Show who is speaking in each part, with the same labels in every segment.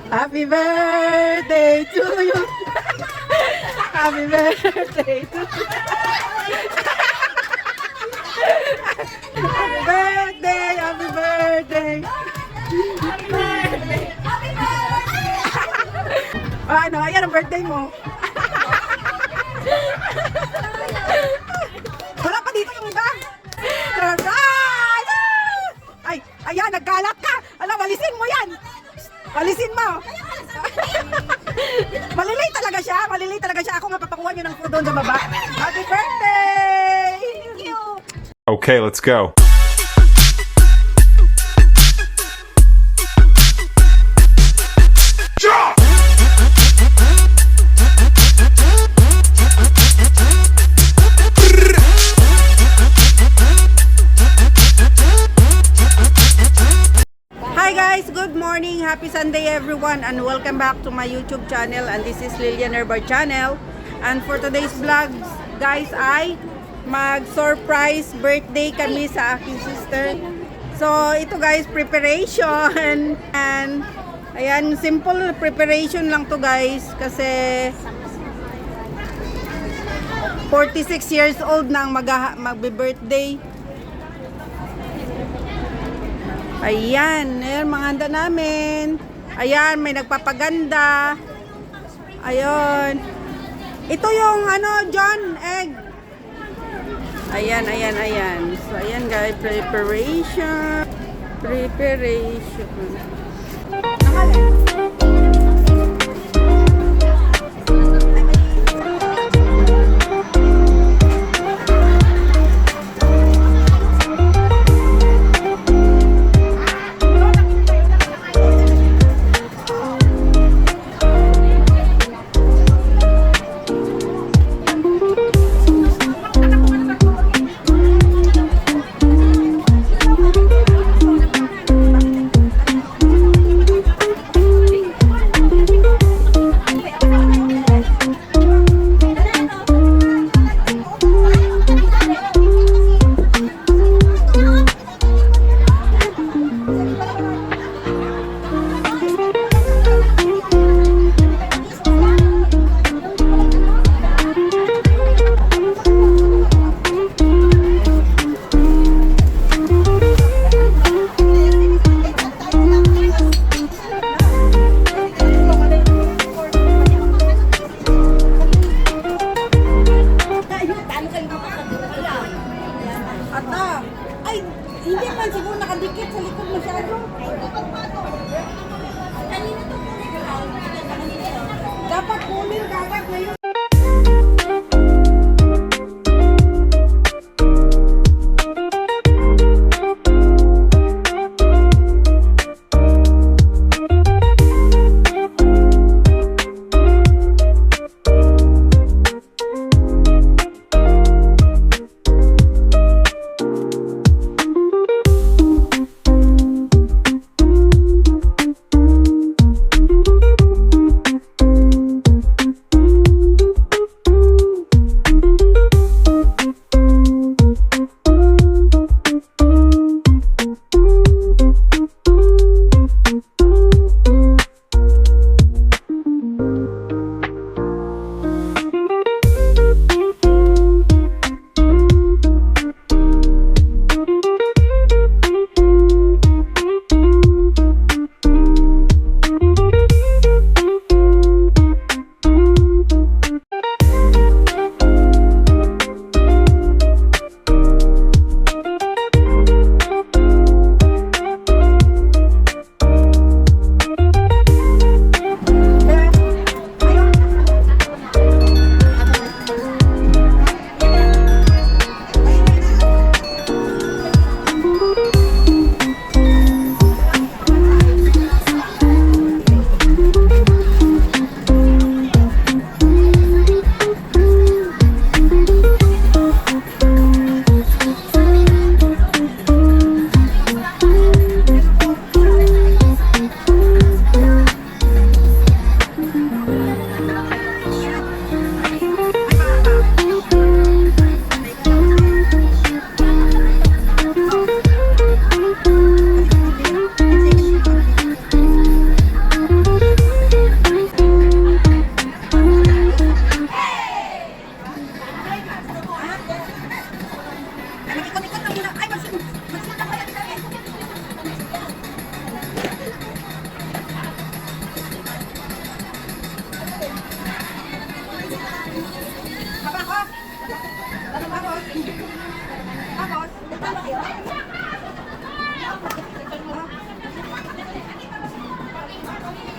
Speaker 1: Happy birthday to you. Happy birthday to you. Happy birthday, happy birthday. Happy birthday. Happy birthday. Ano, ayan ang birthday mo. Wala pa dito yung iba. Ay, ayan, nagkalat ka. Alam, walisin mo yan. Walisin mo. Malilate talaga siya. Malilate talaga siya. Ako nga papakuha niyo ng food doon sa baba. Happy birthday! Thank you.
Speaker 2: Okay, let's go.
Speaker 1: Hi guys, good morning. Happy Sunday everyone and welcome back to my YouTube channel, and this is Lilian Herbal channel. And for today's vlog, guys, ay mag-surprise birthday kami sa aking sister. So, ito guys, preparation. And, ayan, simple preparation lang to guys. Kasi, 46 years old na ang magbe-birthday. Ayan, ayan, mga handa namin. Ayan, may nagpapaganda. Ayun. Ito yung, John Egg. Ayan, ayan, ayan. So, ayan guys, preparation.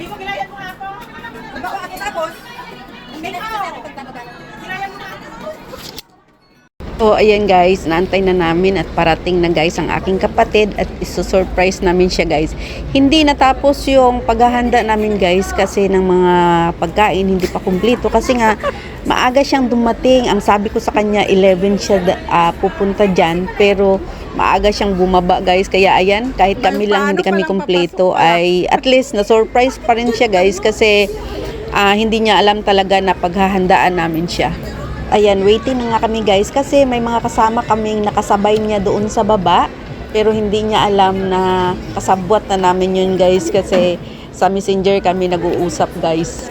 Speaker 3: Di mo gilayan mo ako. Tapos, gilayan mo na ako.
Speaker 1: So, ayan guys, naantay na namin at parating na guys ang aking kapatid at iso-surprise namin siya guys. Hindi natapos yung paghahanda namin guys kasi ng mga pagkain hindi pa kumpleto kasi nga maaga siyang dumating. Ang sabi ko sa kanya 11 siya pupunta dyan pero maaga siyang bumaba guys. Kaya ayan, kahit kami lang hindi kami kumpleto ay at least na-surprise pa rin siya guys kasi hindi niya alam talaga na paghahandaan namin siya. Ayan, waiting na nga kami guys kasi may mga kasama kaming nakasabay niya doon sa baba pero hindi niya alam na kasabwat na namin yun guys kasi sa messenger kami nag-uusap guys.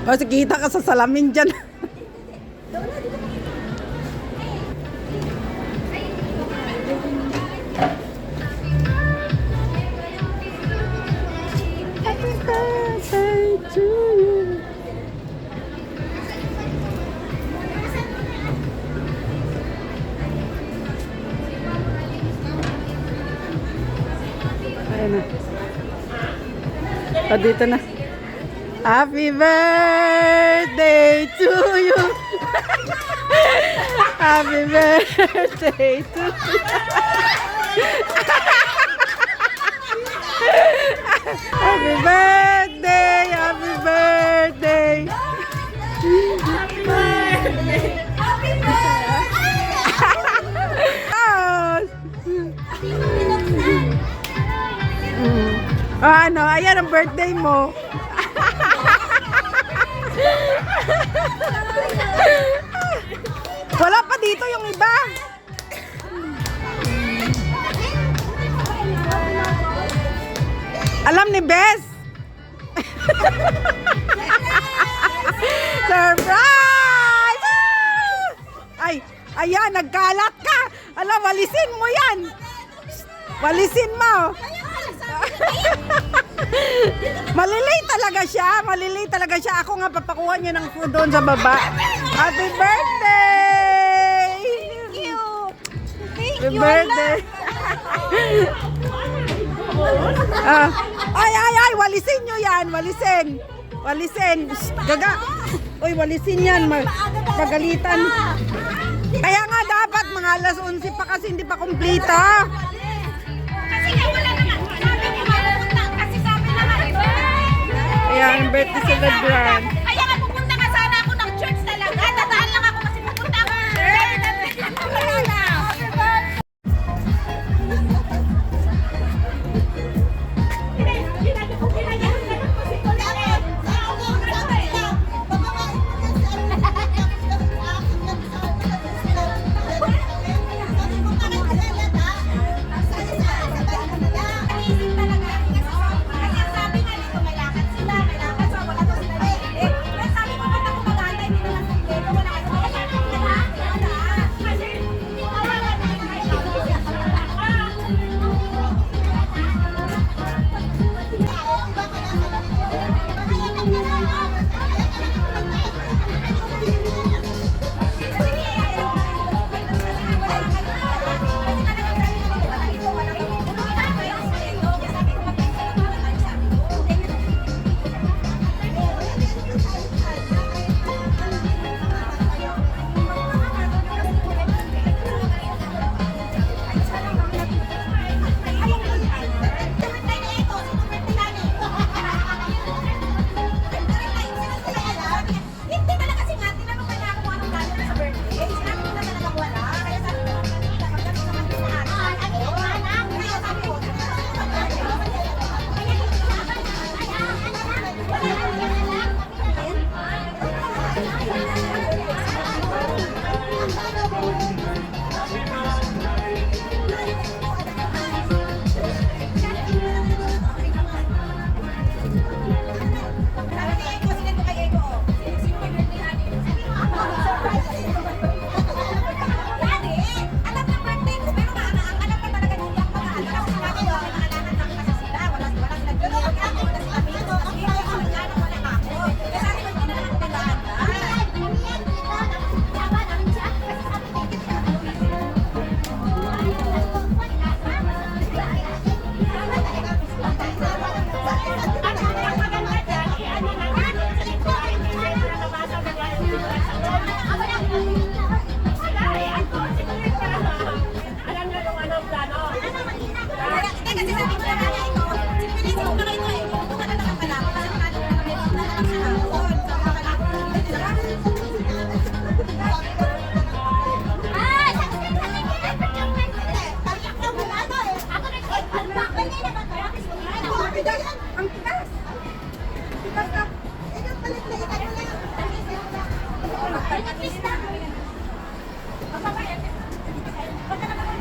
Speaker 1: O, kita ka sa salamin dyan. Happy birthday to you. Ayan na. O, dito na. Happy birthday to you. Happy birthday to you. Happy birthday. Happy birthday. Ano, ayan ang birthday mo. Wala pa dito yung iba. Alam ni Bes. Surprise! Ay, ayan, nagkalat ka. Alam, walisin mo yan. Walisin mo. Malilay talaga siya. Malilay talaga siya. Ako nga papakuha niya ng food doon sa baba. Happy birthday!
Speaker 3: Thank you.
Speaker 1: Happy birthday! Ay, walisin nyo yan. Walisin. Walisin. Shh, gaga. Uy, walisin yan. Pagalitan. Kaya nga dapat mga alas 11 pa kasi hindi pa kumplito.
Speaker 3: Kasi nga wala naman. Sabi ko mapupunta. Kasi sabi naman.
Speaker 1: Ayan, birthday celebration.
Speaker 3: Kaya nga pupunta ka sana ako ng church talaga. Dadaan lang ako kasi pupunta ako. Wala na.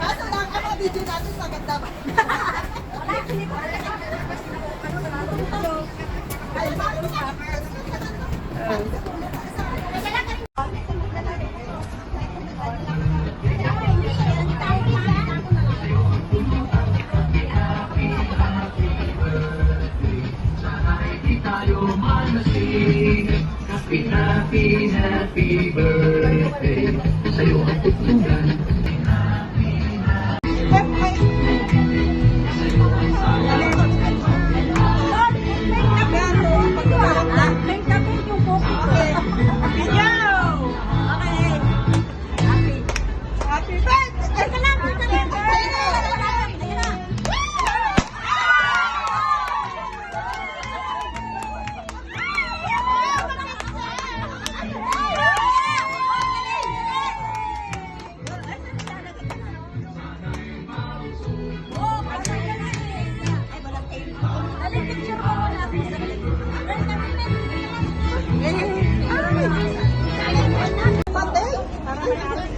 Speaker 3: Kaso lang, ang mga video natin sa ganda ba?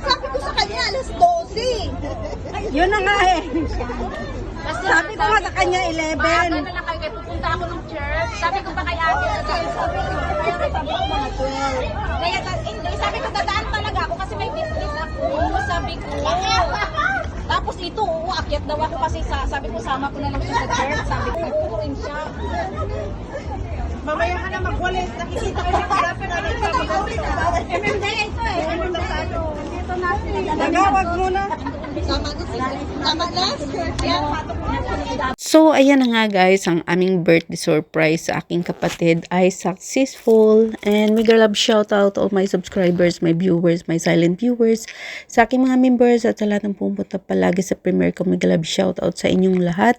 Speaker 3: Sabi ko sa kanya, alas 12.
Speaker 1: Yun na nga eh. Sabi ko nga sa kanya, 11.
Speaker 3: Maaga na lang kayo, pupunta ako ng church. Sabi ko pa kay ate, kaya hindi, sabi ko dadaan talaga ako kasi may business ako. Sabi ko, tapos ito, aakyat daw ako kasi sabi ko sama ko na lang siya sa church. Sabi ko, uurin siya.
Speaker 4: Mamaya ka na magwalis. Nakikita ko yung kalapin na nagpapagawin.
Speaker 3: MMD ito eh. Dito natin.
Speaker 1: Nagawag muna.
Speaker 3: Tama na?
Speaker 5: So, ayan na nga guys, ang aming birthday surprise sa aking kapatid ay successful. And mega love shoutout to all my subscribers, my viewers, my silent viewers, sa aking mga members at sa lahat ng pumunta palagi sa premiere ko. Mega love shoutout sa inyong lahat.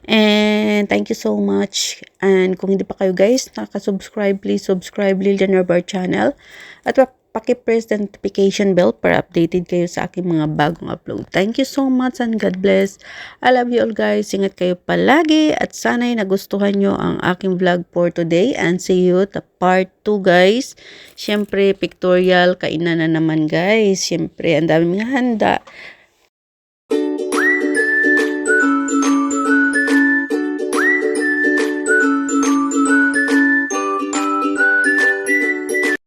Speaker 5: And thank you so much. And kung hindi pa kayo guys nakasubscribe, please subscribe Lilian Bar channel. At paki-press the notification bell para updated kayo sa aking mga bagong upload. Thank you so much and God bless. I love you all guys. Ingat kayo palagi at sana'y nagustuhan nyo ang aking vlog for today and see you the part 2 guys. Siyempre pictorial kainan na naman guys. Siyempre ang dami mga handa.